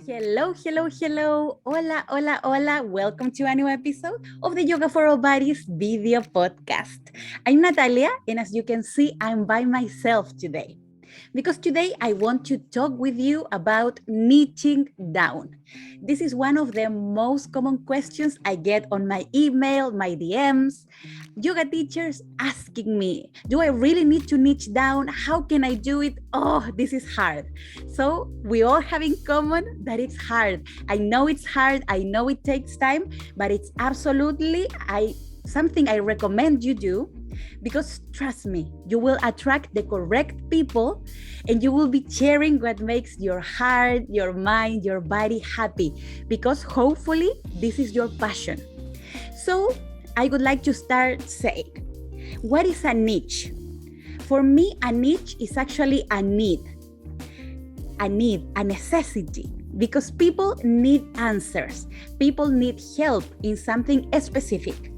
Hello, hello, hello. Hola, hola, hola. Welcome to a new episode of the Yoga for All Bodies video podcast. I'm Natalia, and as you can see, I'm by myself today. Because today I want to talk with you about niching down. This is one of the most common questions I get on my email, my DMs. Yoga teachers asking me, do I really need to niche down? How can I do it? Oh, this is hard. So we all have in common that it's hard. I know it's hard. I know it takes time, but it's absolutely something I recommend you do. Because trust me, you will attract the correct people and you will be sharing what makes your heart, your mind, your body happy. Because hopefully this is your passion. So I would like to start saying, what is a niche? For me, a niche is actually a need, a necessity. Because people need answers. People need help in something specific.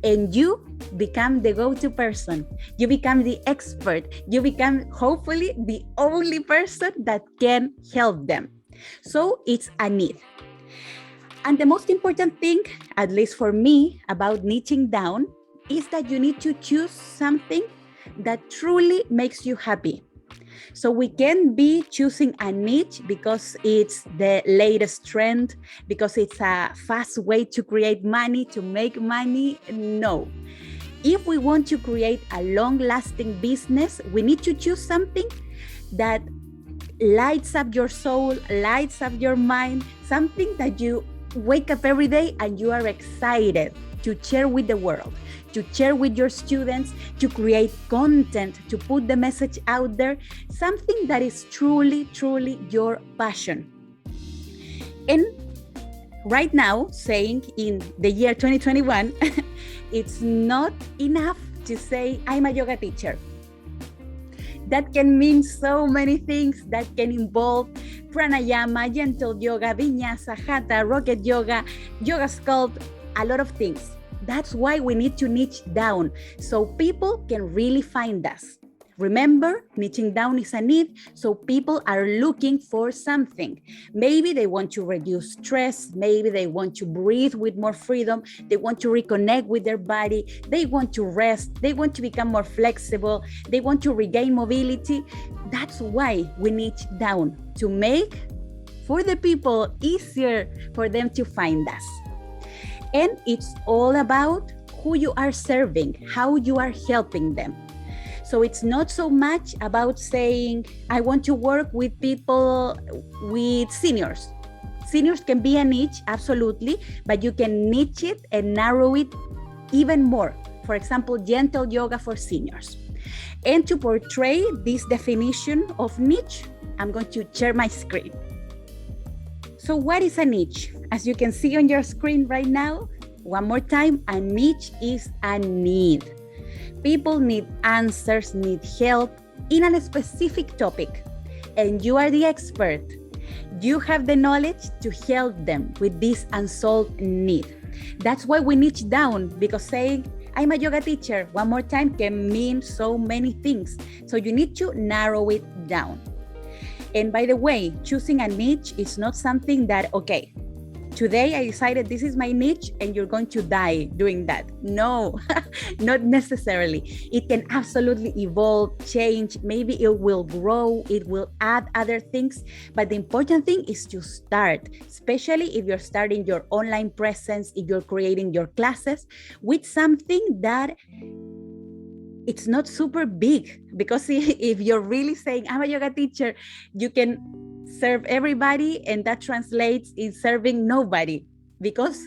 And you become the go-to person. You become the expert. You become, hopefully, the only person that can help them. So it's a need. And the most important thing, at least for me, about niching down is that you need to choose something that truly makes you happy. So we can be choosing a niche because it's the latest trend, because it's a fast way to create money, to make money. No. If we want to create a long-lasting business, we need to choose something that lights up your soul, lights up your mind, something that you wake up every day and you are excited to share with the world, to share with your students, to create content, to put the message out there, something that is truly, truly your passion. And right now, saying in the year 2021, it's not enough to say, I'm a yoga teacher. That can mean so many things. That can involve pranayama, gentle yoga, vinyasa, hatha, rocket yoga, yoga sculpt, a lot of things. That's why we need to niche down so people can really find us. Remember, niching down is a need, so people are looking for something. Maybe they want to reduce stress. Maybe they want to breathe with more freedom. They want to reconnect with their body. They want to rest. They want to become more flexible. They want to regain mobility. That's why we niche down, to make for the people easier for them to find us. And it's all about who you are serving, how you are helping them. So it's not so much about saying, I want to work with people, with seniors. Seniors can be a niche, absolutely, but you can niche it and narrow it even more. For example, gentle yoga for seniors. And to portray this definition of niche, I'm going to share my screen. So what is a niche? As you can see on your screen right now, one more time, a niche is a need. People need answers, need help in a specific topic, and you are the expert. You have the knowledge to help them with this unsolved need. That's why we niche down, because saying, I'm a yoga teacher, one more time can mean so many things. So you need to narrow it down. And by the way, choosing a niche is not something that, okay, today I decided this is my niche and you're going to die doing that. No, not necessarily. It can absolutely evolve, change. Maybe it will grow, it will add other things. But the important thing is to start, especially if you're starting your online presence, if you're creating your classes with something that it's not super big. Because if you're really saying, I'm a yoga teacher, you can serve everybody, and that translates in serving nobody. Because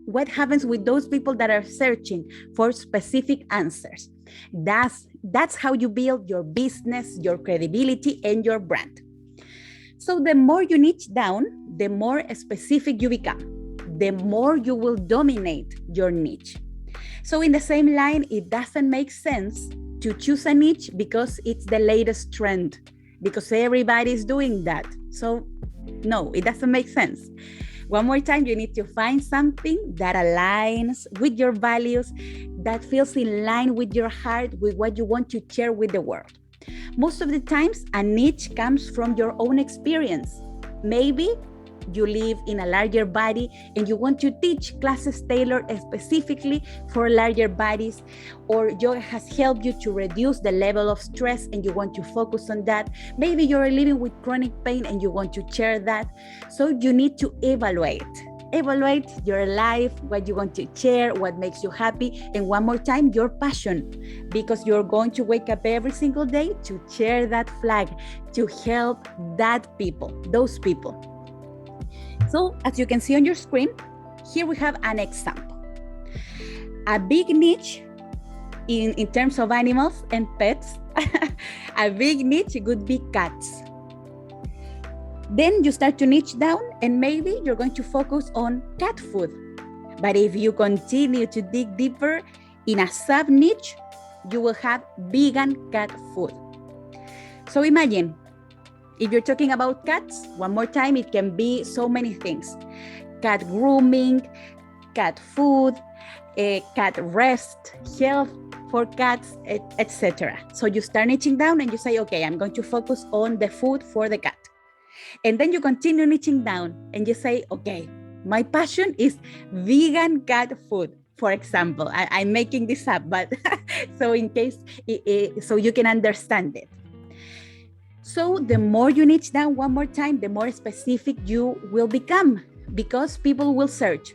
what happens with those people that are searching for specific answers? That's how you build your business, your credibility, and your brand. So the more you niche down, the more specific you become, the more you will dominate your niche. So in the same line, it doesn't make sense to choose a niche because it's the latest trend, because everybody's doing that. So no, it doesn't make sense. One more time, you need to find something that aligns with your values, that feels in line with your heart, with what you want to share with the world. Most of the times, a niche comes from your own experience. Maybe you live in a larger body and you want to teach classes tailored specifically for larger bodies, or yoga has helped you to reduce the level of stress and you want to focus on that. Maybe you're living with chronic pain and you want to share that. So you need to evaluate your life, what you want to share, what makes you happy, and one more time, your passion, because you're going to wake up every single day to share that flag, to help those people. So as you can see on your screen, here we have an example. A big niche in terms of animals and pets, a big niche would be cats. Then you start to niche down and maybe you're going to focus on cat food. But if you continue to dig deeper in a sub-niche, you will have vegan cat food. So imagine, if you're talking about cats, one more time, it can be so many things. Cat grooming, cat food, cat rest, health for cats, etc. So you start niching down and you say, okay, I'm going to focus on the food for the cat. And then you continue niching down and you say, okay, my passion is vegan cat food. For example, I'm making this up, but so in case, so you can understand it. So the more you niche down one more time, the more specific you will become, because people will search.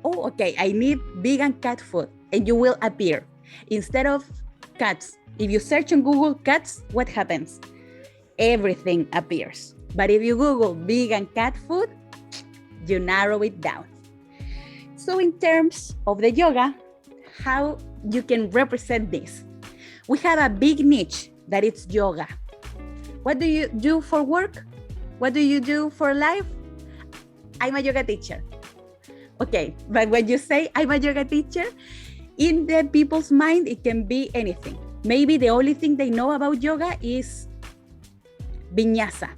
Oh, okay, I need vegan cat food, and you will appear. Instead of cats, if you search on Google cats, what happens? Everything appears. But if you Google vegan cat food, you narrow it down. So in terms of the yoga, how you can represent this? We have a big niche that is yoga. What do you do for work? What do you do for life? I'm a yoga teacher. Okay, but when you say I'm a yoga teacher, in the people's mind, it can be anything. Maybe the only thing they know about yoga is vinyasa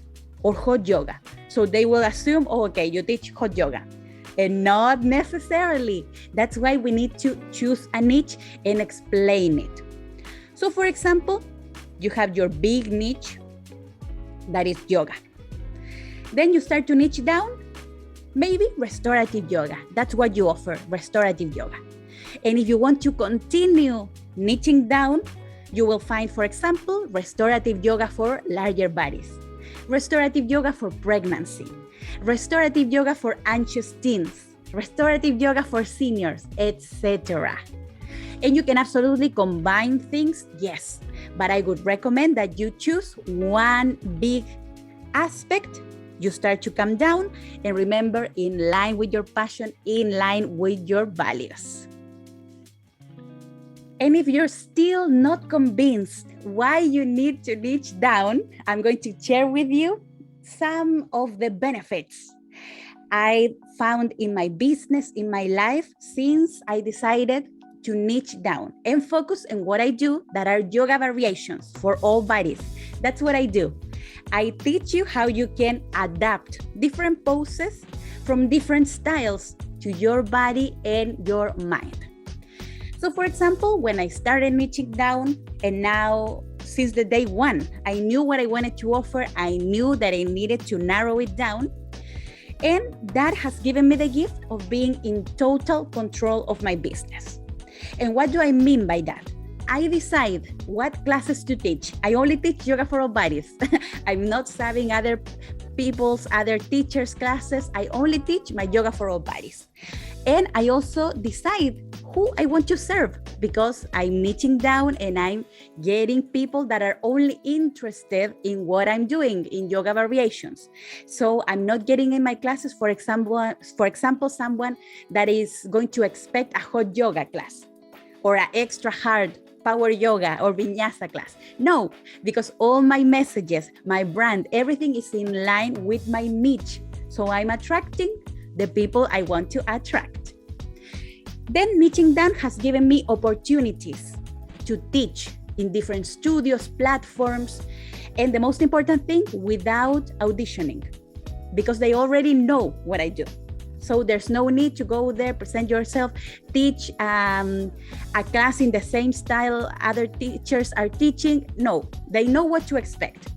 or hot yoga. So they will assume, oh, okay, you teach hot yoga. And not necessarily. That's why we need to choose a niche and explain it. So for example, you have your big niche, that is yoga. Then you start to niche down, maybe restorative yoga. That's what you offer, restorative yoga. And if you want to continue niching down, you will find, for example, restorative yoga for larger bodies, restorative yoga for pregnancy, restorative yoga for anxious teens, restorative yoga for seniors, etc. And you can absolutely combine things, yes, but I would recommend that you choose one big aspect. You start to come down and remember, in line with your passion, in line with your values. And if you're still not convinced why you need to niche down, I'm going to share with you some of the benefits I found in my business, in my life, since I decided to niche down and focus on what I do, that are yoga variations for all bodies. That's what I do. I teach you how you can adapt different poses from different styles to your body and your mind. So for example, when I started niching down, and now since the day one, I knew what I wanted to offer. I knew that I needed to narrow it down. And that has given me the gift of being in total control of my business. And what do I mean by that? I decide what classes to teach. I only teach yoga for all bodies. I'm not subbing other teachers' classes. I only teach my yoga for all bodies. And I also decide who I want to serve, because I'm niching down and I'm getting people that are only interested in what I'm doing in yoga variations. So I'm not getting in my classes, for example, someone that is going to expect a hot yoga class or an extra hard power yoga or vinyasa class. No, because all my messages, my brand, everything is in line with my niche. So I'm attracting the people I want to attract. Then niching down has given me opportunities to teach in different studios, platforms, and the most important thing, without auditioning, because they already know what I do. So there's no need to go there, present yourself, teach a class in the same style other teachers are teaching. No, they know what to expect.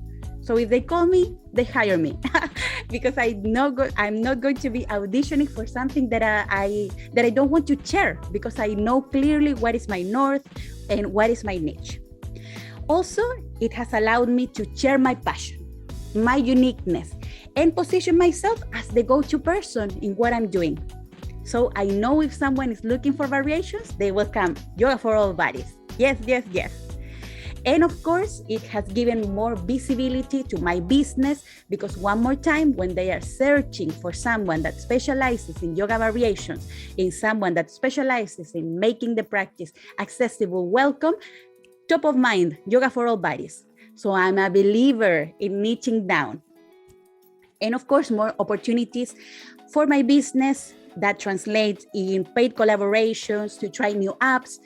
So if they call me, they hire me. because I'm not going to be auditioning for something that I don't want to share, because I know clearly what is my north and what is my niche. Also, it has allowed me to share my passion, my uniqueness, and position myself as the go-to person in what I'm doing. So I know if someone is looking for variations, they will come. Yoga for all bodies. Yes, yes, yes. And of course, it has given more visibility to my business, because one more time, when they are searching for someone that specializes in yoga variations, in someone that specializes in making the practice accessible, welcome, top of mind, yoga for all bodies. So I'm a believer in niching down. And of course, more opportunities for my business that translates in paid collaborations, to try new apps,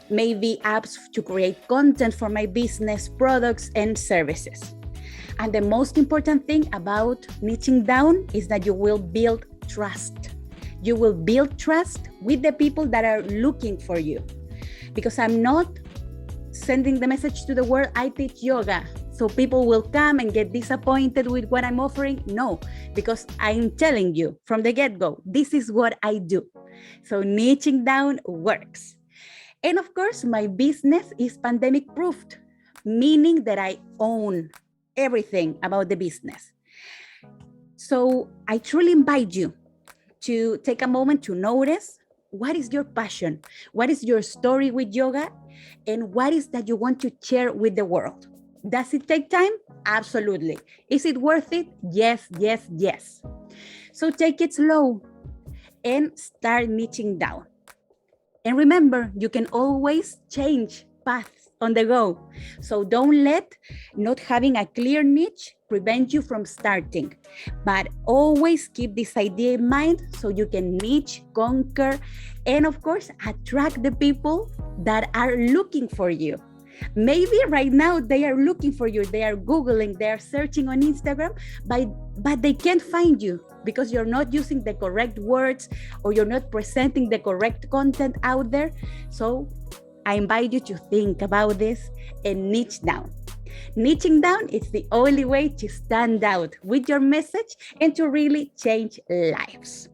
maybe apps to create content for my business, products and services. And the most important thing about niching down is that you will build trust. You will build trust with the people that are looking for you. Because I'm not sending the message to the world, I teach yoga, so people will come and get disappointed with what I'm offering. No, because I'm telling you from the get-go, this is what I do. So niching down works. And of course, my business is pandemic proofed, meaning that I own everything about the business. So I truly invite you to take a moment to notice, what is your passion? What is your story with yoga? And what is that you want to share with the world? Does it take time? Absolutely. Is it worth it? Yes, yes, yes. So take it slow and start niching down. And remember, you can always change paths on the go. So don't let not having a clear niche prevent you from starting. But always keep this idea in mind, so you can niche, conquer, and of course, attract the people that are looking for you. Maybe right now they are looking for you, they are Googling, they are searching on Instagram, but they can't find you because you're not using the correct words, or you're not presenting the correct content out there. So I invite you to think about this and niche down. Niching down is the only way to stand out with your message and to really change lives.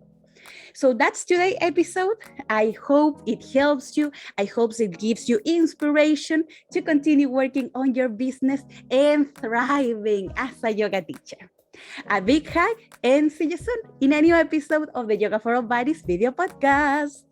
So that's today's episode. I hope it helps you. I hope it gives you inspiration to continue working on your business and thriving as a yoga teacher. A big hug, and see you soon in a new episode of the Yoga for All Bodies video podcast.